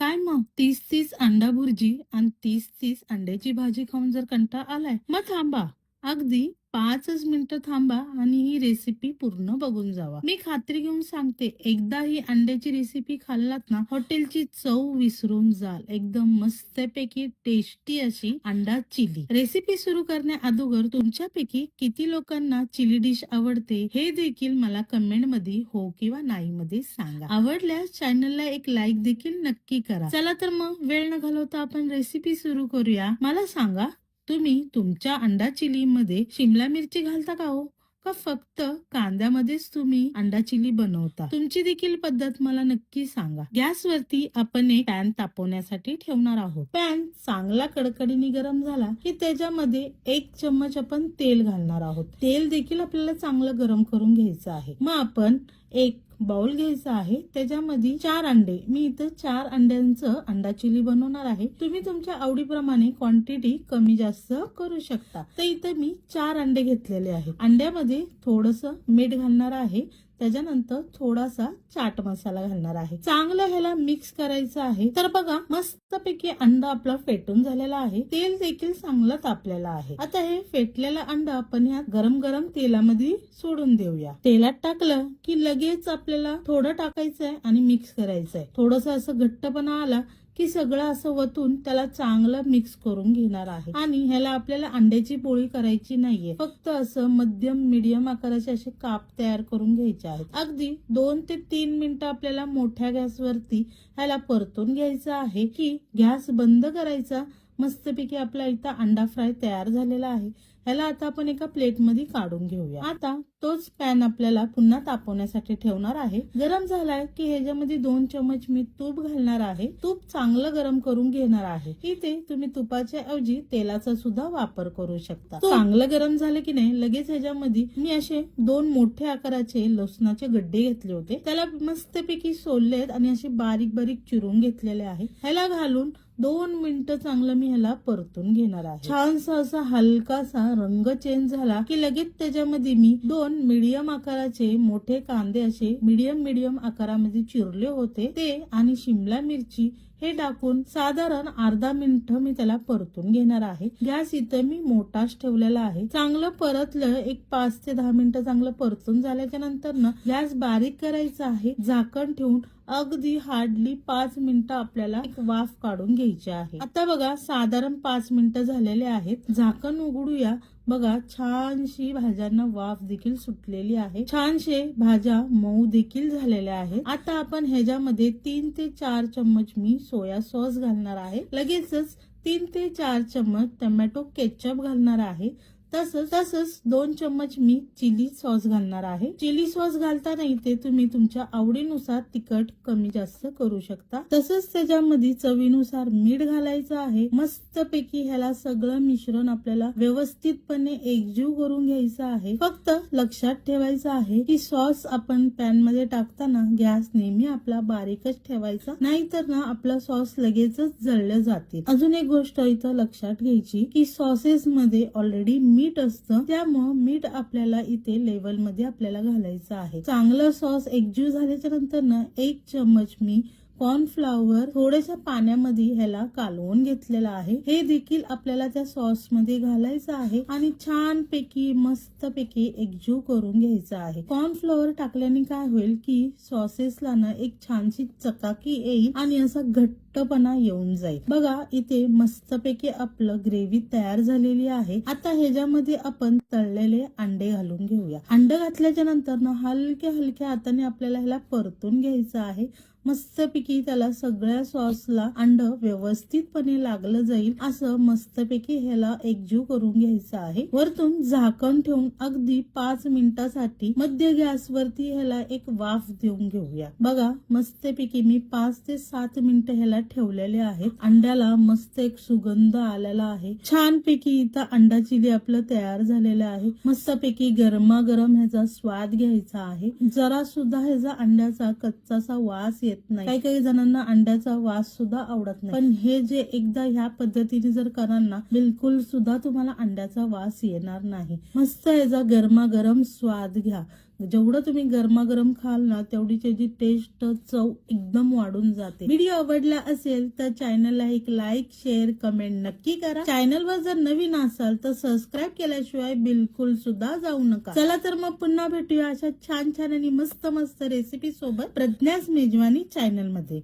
काय मग 30-30 अंडा भुर्जी आणि 30-30 अंड्याची भाजी खाऊन जर कंटाळा आलाय, मग थांबा. अगदी 5च मिनिटं थांबा आणि ही रेसिपी पूर्ण बघून जावा. मी खात्री घेऊन सांगते, एकदा ही अंड्याची रेसिपी खाल्लात ना, हॉटेलची चव विसरून जाल. एकदम मस्तपैकी टेस्टी अशी अंडा चिली. रेसिपी सुरू करण्या अगोदर तुमच्यापैकी किती लोकांना चिली डिश आवडते हे देखील मला कमेंट मध्ये हो किंवा नाही मध्ये सांगा. आवडल्यास चॅनलला एक लाईक देखील नक्की करा. चला तर मग वेळ न घालवता आपण रेसिपी सुरू करूया. मला सांगा, तुम्ही तुमच्या अंडा चिली मध्ये शिमला मिरची घालता का हो, का फक्त कांद्यामध्येच तुम्ही अंडा चिली बनवता? तुमची देखील पद्धत मला नक्की सांगा. गॅसवरती आपण एक पॅन तापवण्यासाठी ठेवणार आहोत. पॅन चांगला कडकडीने गरम झाला की त्याच्यामध्ये 1 चम्मच आपण तेल घालणार आहोत. तेल देखील आपल्याला चांगलं गरम करून घ्यायचं आहे. मग आपण एक बाउल घ्यायचा आहे, त्याच्यामध्ये 4 अंडे, मी इथं 4 अंड्यांचं अंडा चिली बनवणार आहे. तुम्ही तुमच्या आवडीप्रमाणे क्वांटिटी कमी जास्त करू शकता. तर इथं मी 4 अंडे घेतलेले आहेत. अंड्यामध्ये थोडंसं मीठ घालणार आहे, त्याच्यानंतर थोडासा चाट मसाला घालणार आहे. चांगलं ह्याला मिक्स करायचं आहे. तर बघा, मस्तपैकी अंडा आपला फेटून झालेला आहे. तेल देखील चांगलं तापलेलं आहे. आता हे फेटलेलं अंडा आपण ह्या गरम गरम तेलामध्ये सोडून देऊया. तेलात टाकलं की लगेच आपल्याला थोडं टाकायचंय आणि मिक्स करायचंय. थोडस असं घट्टपणा आला की सगळं असं वतून त्याला चांगलं मिक्स करून घेणार आहे. आणि ह्याला आपल्याला अंड्याची पोळी करायची नाहीये, फक्त असं मध्यम मीडियम आकाराचे असे काप तयार करून घ्यायचे आहेत. अगदी 2 ते 3 मिनिटं आपल्याला मोठ्या गॅसवरती ह्याला परतून घ्यायचं आहे की गॅस बंद करायचा. मस्तपैकी आपला इथं अंडा फ्राय तयार झालेला आहे. ह्याला आता आपण एका प्लेट मध्ये काढून घेऊया. आता तोच पॅन आपल्याला पुन्हा तापवण्यासाठी ठेवणार आहे. गरम झालाय की ह्याच्यामध्ये 2 चम्मच मी तूप घालणार आहे. तूप चांगलं गरम करून घेणार आहे. इथे तुम्ही तुपाच्या ऐवजी तेलाचा सुद्धा वापर करू शकता. चांगलं गरम झालं की नाही, लगेच ह्याच्यामध्ये मी असे 2 मोठे आकाराचे लसणाचे गड्डे घेतले होते, त्याला मस्तपैकी सोललेत आणि असे बारीक बारीक चिरून घेतलेले आहे. ह्याला घालून 2 मिनिटं चांगलं मी ह्याला परतून घेणार आहे. छानसा असा हलकासा रंग चेंज झाला की लगेच त्याच्यामध्ये मी 2 मीडियम आकाराचे मोठे कांदे असे मीडियम आकारामध्ये चिरले होते ते आणि शिमला मिरची हे टाकून साधारण अर्धा मिनिट मी त्याला परतून घेणार आहे. गॅस इथं मी मोठाच ठेवलेला आहे. चांगलं परतलं, एक 5 ते 10 मिनिटं चांगलं परतून झाल्याच्या नंतर ना गॅस बारीक करायचा आहे. झाकण ठेवून अगदी हार्डली 5 मिनिटं आपल्याला एक वाफ काढून घ्यायची आहे. आता बघा, साधारण 5 मिनिटं झालेले आहेत. झाकण उघडूया. बघा, छानशी भाज्यांना वाफ देखील सुटलेली आहे. छानशे भाज्या मऊ देखील झालेल्या आहेत. आता आपण ह्याच्यामध्ये 3 ते 4 चम्मच मी सोया सॉस घालणार आहे. लगेचच 3 ते 4 चम्मच टोमॅटो केचप घालणार आहे. तसंच 2 चम्मच मी चिली सॉस घालणार आहे. चिली सॉस घालताना इथे तुम्ही तुमच्या आवडीनुसार तिखट कमी जास्त करू शकता. तसंच त्याच्यामध्ये चवीनुसार मीठ घालायचं आहे. मस्तपैकी ह्याला सगळं मिश्रण आपल्याला व्यवस्थितपणे एकजीव करून घ्यायचं आहे. फक्त लक्षात ठेवायचं आहे की सॉस आपण पॅन मध्ये टाकताना गॅस नेहमी आपला बारीकच ठेवायचा, नाहीतर ना आपला सॉस लगेचच जळले जातील. अजून एक गोष्ट इथं लक्षात घ्यायची की सॉसेस मध्ये ऑलरेडी मीठ असतं, त्यामुळं मीठ आपल्याला इथे लेवल मध्ये आपल्याला घालायचं आहे. चांगलं सॉस एकजीव झाल्याच्या नंतर ना 1 चम्मच मी कॉर्नफ्लॉवर थोड्याशा पाण्यामध्ये ह्याला कालवून घेतलेला आहे. हे देखील आपल्याला त्या सॉस मध्ये घालायचं आहे आणि छानपैकी मस्तपैकी एकजीव करून घ्यायचं आहे. कॉर्नफ्लॉवर टाकल्याने काय होईल की सॉसेसला ना एक छानशी चकाकी येईल आणि असा घट्टपणा येऊन जाईल. बघा, इथे मस्तपैकी आपलं ग्रेव्ही तयार झालेली आहे. आता ह्याच्यामध्ये आपण तळलेले अंडे घालून घेऊया. अंडे घातल्याच्या नंतर ना हलक्या हाताने आपल्याला ह्याला परतून घ्यायचं आहे. मस्तपैकी त्याला सगळ्या सॉसला अंड व्यवस्थितपणे लागलं जाईल असं मस्तपैकी ह्याला एकजीव करून घ्यायचं आहे. वरतून झाकण ठेवून अगदी 5 मिनिटासाठी मध्य गॅसवरती ह्याला एक वाफ देऊन घेऊया. बघा, मस्तपैकी मी 5 ते 7 मिनिटं ह्याला ठेवलेले आहेत. अंड्याला मस्त एक सुगंध आलेला आहे. छानपैकी इथं अंडा चिली आपलं तयार झालेलं आहे. मस्तपैकी गरमागरम ह्याचा स्वाद घ्यायचा आहे. जरा सुद्धा ह्याचा अंड्याचा कच्चासा वास येत नाही. काही जणांना अंड्याचा वास सुद्धा आवडत नाही, पण हे जे एकदा ह्या पद्धतीने जर कराल ना, बिलकुल सुद्धा तुम्हाला अंड्याचा वास येणार नाही. मस्त ह्याचा गरमागरम स्वाद घ्या. जेवढं तुम्ही गरमागरम खाल ना तेवढी त्याची टेस्ट चव एकदम वाढून जाते. व्हिडिओ आवडला असेल तर चॅनलला एक लाईक शेअर कमेंट नक्की करा. चॅनलवर जर नवीन असाल तर सबस्क्राईब केल्याशिवाय बिलकुल सुद्धा जाऊ नका. चला तर मग पुन्हा भेटूया अशा छान छान आणि मस्त मस्त रेसिपी सोबत प्रज्ञास मेजवानी चॅनल मध्ये.